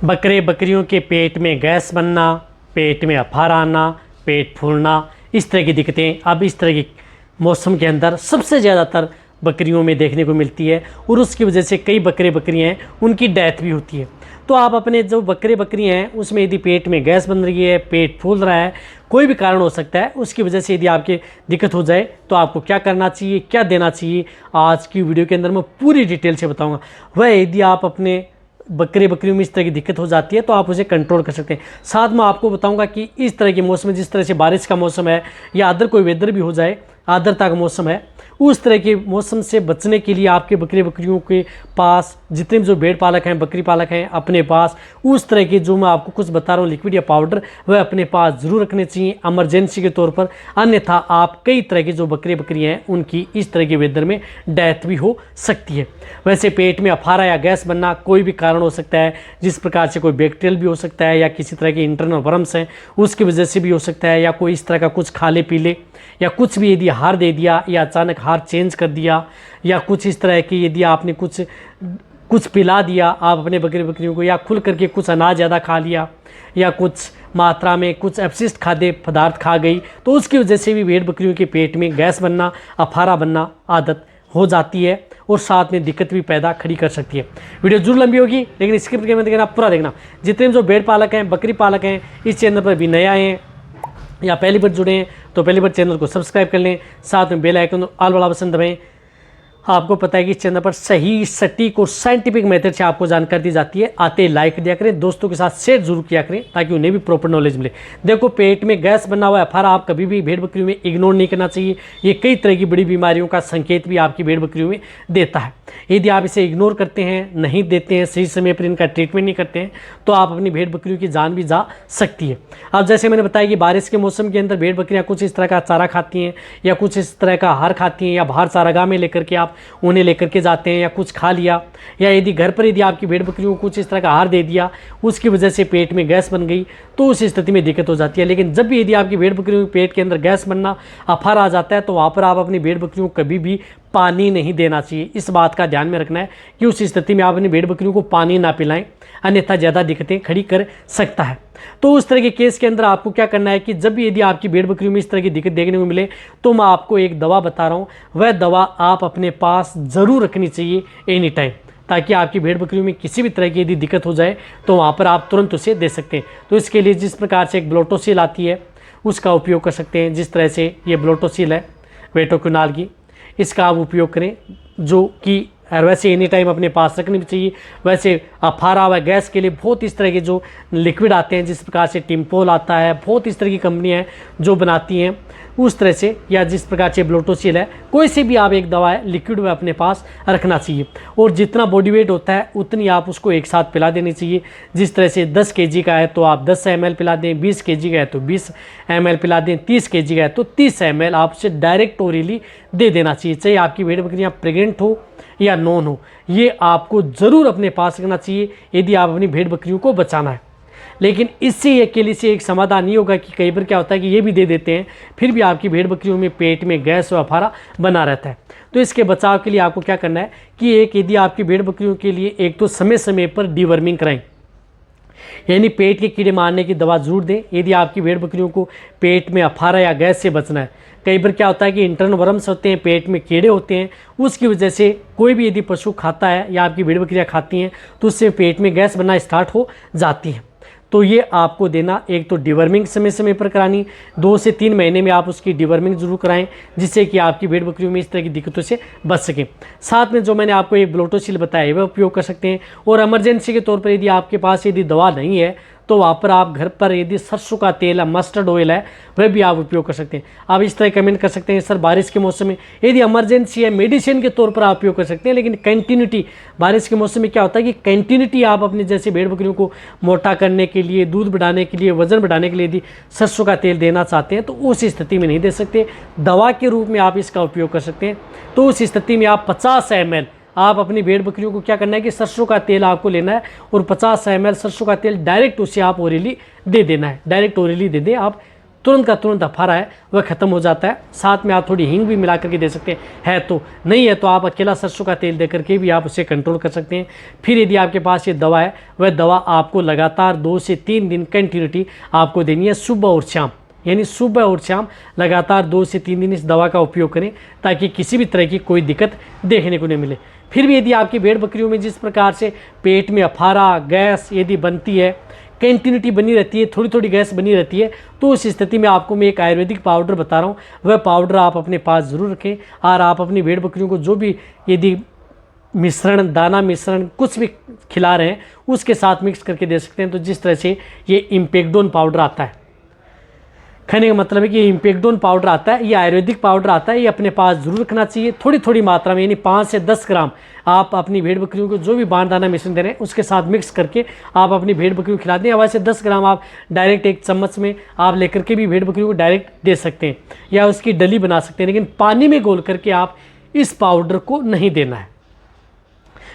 बकरे बकरियों के पेट में गैस बनना, पेट में अफारा आना, पेट फूलना, इस तरह की दिक्कतें अब इस तरह के मौसम के अंदर सबसे ज़्यादातर बकरियों में देखने को मिलती है और उसकी वजह से कई बकरे बकरियाँ हैं उनकी डेथ भी होती है। तो आप अपने जो बकरे बकरियाँ हैं उसमें यदि पेट में गैस बन रही है, पेट फूल रहा है, कोई भी कारण हो सकता है, उसकी वजह से यदि आपके दिक्कत हो जाए तो आपको क्या करना चाहिए, क्या देना चाहिए, आज की वीडियो के अंदर मैं पूरी डिटेल से बताऊँगा। वह यदि आप अपने बकरे बकरियों में इस तरह की दिक्कत हो जाती है तो आप उसे कंट्रोल कर सकते हैं। साथ में आपको बताऊंगा कि इस तरह के मौसम में, जिस तरह से बारिश का मौसम है या अदर कोई वेदर भी हो जाए, आर्द्रता का मौसम है, उस तरह के मौसम से बचने के लिए आपके बकरे बकरियों के पास जितने भी जो भेड़ पालक हैं, बकरी पालक हैं, अपने पास उस तरह के जो मैं आपको कुछ बता रहा हूँ लिक्विड या पाउडर, वह अपने पास ज़रूर रखने चाहिए इमरजेंसी के तौर पर। अन्यथा आप कई तरह के जो बकरे बकरियाँ हैं उनकी इस तरह के वेदर में डेथ भी हो सकती है। वैसे पेट में अफारा या गैस बनना कोई भी कारण हो सकता है, जिस प्रकार से कोई बैक्टीरियल भी हो सकता है या किसी तरह के इंटरनल वर्म्स हैं उसकी वजह से भी हो सकता है, या कोई इस तरह का कुछ खा ले पी ले, या कुछ भी यदि आहार दे दिया या अचानक आहार चेंज कर दिया, या कुछ इस तरह की यदि आपने कुछ पिला दिया आप अपने बकरी बकरियों को, या खुल करके कुछ अनाज ज़्यादा खा लिया, या कुछ मात्रा में कुछ अपशिष्ट खाद्य पदार्थ खा गई, तो उसकी वजह से भी भेड़ बकरियों के पेट में गैस बनना, अफारा बनना आदत हो जाती है और साथ में दिक्कत भी पैदा खड़ी कर सकती है। वीडियो जरूर लंबी होगी लेकिन स्किप करके मत देखना, पूरा देखना। जितने भी जो भेड़ पालक हैं, बकरी पालक हैं, इस चैनल पर भी नया हैं या पहली बार जुड़े हैं तो पहली बार चैनल को सब्सक्राइब कर लें, साथ में बेल आइकन ऑल वाला बटन दबाएं। आपको पता है कि इस चैनल पर सही, सटीक और साइंटिफिक मेथड से आपको जानकारी दी जाती है। आते लाइक दिया करें, दोस्तों के साथ शेयर जरूर किया करें ताकि उन्हें भी प्रॉपर नॉलेज मिले। देखो, पेट में गैस बना हुआ है, अफारा आप कभी भी भेड़ बकरियों में इग्नोर नहीं करना चाहिए। ये कई तरह की बड़ी बीमारियों का संकेत भी आपकी भेड़ बकरियों में देता है। यदि आप इसे इग्नोर करते हैं, नहीं देते हैं, सही समय पर इनका ट्रीटमेंट नहीं करते हैं तो आप अपनी भेड़ बकरियों की जान भी जा सकती है। अब जैसे मैंने बताया कि बारिश के मौसम के अंदर भेड़ बकरियाँ कुछ इस तरह का चारा खाती हैं या कुछ इस तरह का आहार खाती हैं, या बाहर चारागाह में लेकर के आप उन्हें लेकर के जाते हैं, या कुछ खा लिया, या यदि घर पर यदि आपकी भेड़ बकरियों को कुछ इस तरह का आहार दे दिया, उसकी वजह से पेट में गैस बन गई तो उस स्थिति में दिक्कत हो जाती है। लेकिन जब भी यदि आपकी भेड़ बकरियों के पेट के अंदर गैस बनना, अफारा आ जाता है तो वहाँ पर आप अपनी भेड़ बकरियों को कभी भी पानी नहीं देना चाहिए। इस बात का ध्यान में रखना है कि उस स्थिति में आप अपनी भेड़ बकरियों को पानी ना पिलाएं, अन्यथा ज़्यादा दिक्कतें खड़ी कर सकता है। तो उस तरह के केस के अंदर आपको क्या करना है कि जब भी यदि आपकी भेड़ बकरियों में इस तरह की दिक्कत देखने को मिले तो मैं आपको एक दवा बता रहा हूँ, वह दवा आप अपने पास ज़रूर रखनी चाहिए एनी टाइम, ताकि आपकी भेड़ बकरियों में किसी भी तरह की यदि दिक्कत हो जाए तो वहाँ पर आप तुरंत उसे दे सकते हैं। तो इसके लिए जिस प्रकार से एक ब्लोटोसिल आती है उसका उपयोग कर सकते हैं। जिस तरह से ये ब्लोटोसिल है वेटोक्विनाल की, इसका आप उपयोग करें, जो कि वैसे एनी टाइम अपने पास रखनी भी चाहिए। वैसे अफारा व गैस के लिए बहुत इस तरह के जो लिक्विड आते हैं, जिस प्रकार से टिम्पोल आता है, बहुत इस तरह की कंपनियां हैं जो बनाती हैं उस तरह से, या जिस प्रकार से ब्लोटोसिल है, कोई से भी आप एक दवा है लिक्विड में अपने पास रखना चाहिए। और जितना बॉडी वेट होता है उतनी आप उसको एक साथ पिला देनी चाहिए। जिस तरह से 10 kg का है तो आप 10 ml पिला दें, 20 kg का है तो 20 ml पिला दें, 30 kg का है तो 30 ml आप उसे डायरेक्ट ओरली दे देना चाहिए। चाहे आपकी भेड़ बकरियाँ प्रेग्नेंट हो या नॉन हो, ये आपको ज़रूर अपने पास रखना चाहिए यदि आप अपनी भेड़ बकरियों को बचाना है। लेकिन इससे अकेले से एक समाधान नहीं होगा कि कई बार क्या होता है कि ये भी दे देते हैं, फिर भी आपकी भेड़ बकरियों में पेट में गैस और अफारा बना रहता है। तो इसके बचाव के लिए आपको क्या करना है कि यदि आपकी भेड़ बकरियों के लिए एक तो समय समय पर डीवर्मिंग कराएं, यानी पेट के कीड़े मारने की दवा जरूर दें यदि आपकी भेड़ बकरियों को पेट में अफारा या गैस से बचना है। कई बार क्या होता है कि इंटरनल वर्म्स होते हैं, पेट में कीड़े होते हैं, उसकी वजह से कोई भी यदि पशु खाता है या आपकी भेड़ बकरियाँ खाती हैं तो उससे पेट में गैस बनना स्टार्ट हो जाती है। तो ये आपको देना, एक तो डिवर्मिंग समय समय पर करानी, 2 से 3 महीने में आप उसकी डिवर्मिंग जरूर कराएं, जिससे कि आपकी भेड़ बकरियों में इस तरह की दिक्कतों से बच सकें। साथ में जो मैंने आपको एक ब्लोटोसिल बताया वह उपयोग कर सकते हैं। और इमरजेंसी के तौर पर यदि आपके पास यदि दवा नहीं है तो वहाँ पर आप घर पर यदि सरसों का तेल है, मस्टर्ड ऑयल है, वह भी आप उपयोग कर सकते हैं। आप इस तरह कमेंट कर सकते हैं सर बारिश के मौसम में यदि इमरजेंसी है मेडिसिन के तौर पर आप उपयोग कर सकते हैं, लेकिन कंटिन्यूटी बारिश के मौसम में क्या होता है कि कंटिन्यूटी आप अपने जैसे भेड़ बकरियों को मोटा करने के लिए, दूध बढ़ाने के लिए, वजन बढ़ाने के लिए यदि सरसों का तेल देना चाहते हैं तो उस स्थिति में नहीं दे सकते, दवा के रूप में आप इसका उपयोग कर सकते हैं। तो उस स्थिति में आप 50 ml आप अपनी भेड़ बकरियों को क्या करना है कि सरसों का तेल आपको लेना है और 50 ml सरसों का तेल डायरेक्ट उसे आप ओरली दे देना है। डायरेक्ट ओरली दे दें आप तुरंत का तुरंत अफारा है वह ख़त्म हो जाता है। साथ में आप थोड़ी हींग भी मिला करके दे सकते हैं, है तो, नहीं है तो आप अकेला सरसों का तेल दे करके भी आप उसे कंट्रोल कर सकते हैं। फिर यदि आपके पास ये दवा है, वह दवा आपको लगातार 2 से 3 दिन कंटिन्यूटी आपको देनी है, सुबह और शाम, यानी सुबह और शाम लगातार 2 से 3 दिन इस दवा का उपयोग करें, ताकि किसी भी तरह की कोई दिक्कत देखने को नहीं मिले। फिर भी यदि आपकी भेड़ बकरियों में जिस प्रकार से पेट में अफारा, गैस यदि बनती है, कंटिन्यूटी बनी रहती है, थोड़ी थोड़ी गैस बनी रहती है, तो उस स्थिति में आपको मैं एक आयुर्वेदिक पाउडर बता रहा हूँ, वह पाउडर आप अपने पास ज़रूर रखें। और आप अपनी भेड़ बकरियों को जो भी यदि मिश्रण, दाना मिश्रण कुछ भी खिला रहे हैं, उसके साथ मिक्स करके दे सकते हैं। तो जिस तरह से ये इम्पेक्डोन पाउडर आता है, कहने का मतलब है कि इम्पेक्डोन पाउडर आता है, ये आयुर्वेदिक पाउडर आता है, ये अपने पास ज़रूर रखना चाहिए थोड़ी थोड़ी मात्रा में, यानी 5 से 10 ग्राम आप अपनी भेड़ बकरियों को जो भी बाण दाना मिश्रण दे रहे हैं उसके साथ मिक्स करके आप अपनी भेड़ बकरियों को खिला दें। या वैसे 10 ग्राम आप डायरेक्ट एक चम्मच में आप लेकर के भी भेड़ बकरियों को डायरेक्ट दे सकते हैं, या उसकी डली बना सकते हैं, लेकिन पानी में घोल करके आप इस पाउडर को नहीं देना है।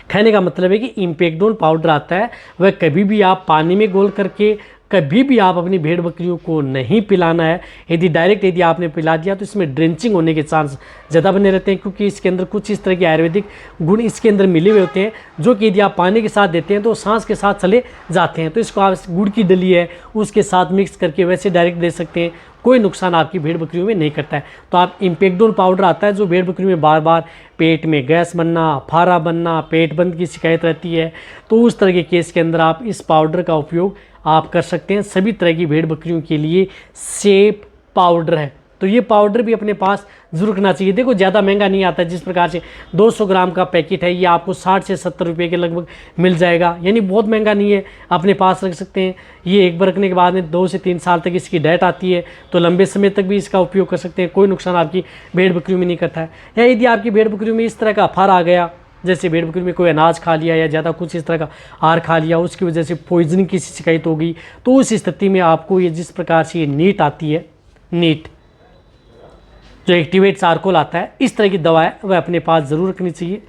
कहने का मतलब है कि इम्पेक्डोन पाउडर आता है, वह कभी भी आप पानी में घोल करके कभी भी आप अपनी भेड़ बकरियों को नहीं पिलाना है। यदि आपने पिला दिया तो इसमें ड्रेंचिंग होने के चांस ज़्यादा बने रहते हैं, क्योंकि इसके अंदर कुछ इस तरह के आयुर्वेदिक गुण इसके अंदर मिले हुए होते हैं, जो कि यदि आप पानी के साथ देते हैं तो सांस के साथ चले जाते हैं। तो इसको आप गुड़ की डली है उसके साथ मिक्स करके वैसे डायरेक्ट दे सकते हैं, कोई नुकसान आपकी भेड़ बकरियों में नहीं करता है। तो आप इम्पेक्डोन पाउडर आता है, जो भेड़ बकरियों में बार बार पेट में गैस बनना, फारा बनना, पेट बंद की शिकायत रहती है, तो उस तरह के केस के अंदर आप इस पाउडर का उपयोग आप कर सकते हैं। सभी तरह की भेड़ बकरियों के लिए सेफ पाउडर है, तो ये पाउडर भी अपने पास जरूर रखना चाहिए। देखो ज़्यादा महंगा नहीं आता, जिस प्रकार से 200 ग्राम का पैकेट है, ये आपको 60 से 70 रुपये के लगभग मिल जाएगा, यानी बहुत महंगा नहीं है, अपने पास रख सकते हैं। ये एक बार रखने के बाद में 2 से 3 साल तक इसकी डेट आती है, तो लंबे समय तक भी इसका उपयोग कर सकते हैं, कोई नुकसान आपकी भेड़ बकरियों में नहीं करता है। या यदि आपकी भेड़ बकरियों में इस तरह का अफारा आ गया, जैसे भेड़ बकरी में कोई अनाज खा लिया या ज़्यादा कुछ इस तरह का आहार खा लिया, उसकी वजह से पॉइजनिंग की शिकायत हो गई, तो उस स्थिति में आपको ये जिस प्रकार से ये नीट आती है, नीट जो एक्टिवेट चारकोल आता है, इस तरह की दवा है वह अपने पास ज़रूर रखनी चाहिए,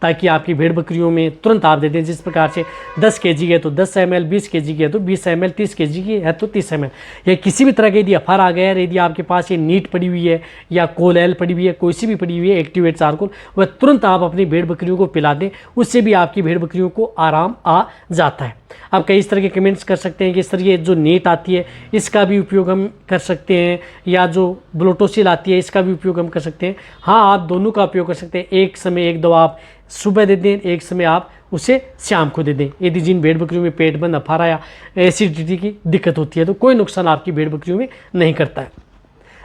ताकि आपकी भेड़ बकरियों में तुरंत आप दे दें। जिस प्रकार से 10 kg है तो 10 ml, 20 kg की है तो 20 ml, 30 kg की है तो 30 ml। या किसी भी तरह के यदि अफार आ गया है, यदि आपके पास ये नीट पड़ी हुई है या कोलैल पड़ी हुई है, कोई सी भी पड़ी हुई है एक्टिवेट चारकोल, वह तुरंत आप अपनी भेड़ बकरियों को पिला दें, उससे भी आपकी भेड़ बकरियों को आराम आ जाता है। आप कई इस तरह के कमेंट्स कर सकते हैं कि इस तरह ये जो नीट आती है इसका भी उपयोग हम कर सकते हैं, या जो ब्लोटोसिल आती है इसका भी उपयोग हम कर सकते हैं। हाँ, आप दोनों का उपयोग कर सकते हैं। एक समय एक दवा आप सुबह दे दें, एक समय आप उसे शाम को दे दें। यदि जिन भेड़ बकरियों में पेट बंद, अफारा या एसिडिटी की दिक्कत होती है, तो कोई नुकसान आपकी भेड़ बकरियों में नहीं करता है।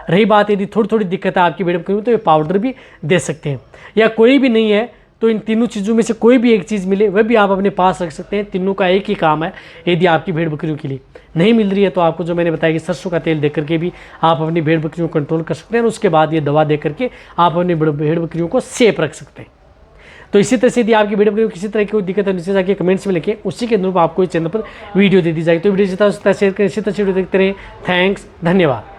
रही बात यदि थोड़ी थोड़ी दिक्कत है आपकी भेड़ बकरियों में, तो ये पाउडर भी दे सकते हैं। या कोई भी नहीं है तो इन तीनों चीज़ों में से कोई भी एक चीज़ मिले, वह भी आप अपने पास रख सकते हैं। तीनों का एक ही काम है। यदि आपकी भेड़ बकरियों के लिए नहीं मिल रही है, तो आपको जो मैंने बताया कि सरसों का तेल दे करके भी आप अपनी भेड़ बकरियों को कंट्रोल कर सकते हैं, और उसके बाद ये दवा दे करके आप अपनी भेड़ बकरियों को सेफ रख सकते हैं। तो इसी तरह से यदि आपकी भेड़ बकरियों को किसी तरह की कोई दिक्कत है, नीचे जाके कमेंट्स में लिखें, उसी के अनुरूप आपको इस चैनल पर वीडियो दे दी जाएगी। तो वीडियो जितना शेयर करें, इसी तरह से वीडियो देखते रहें। थैंक्स, धन्यवाद।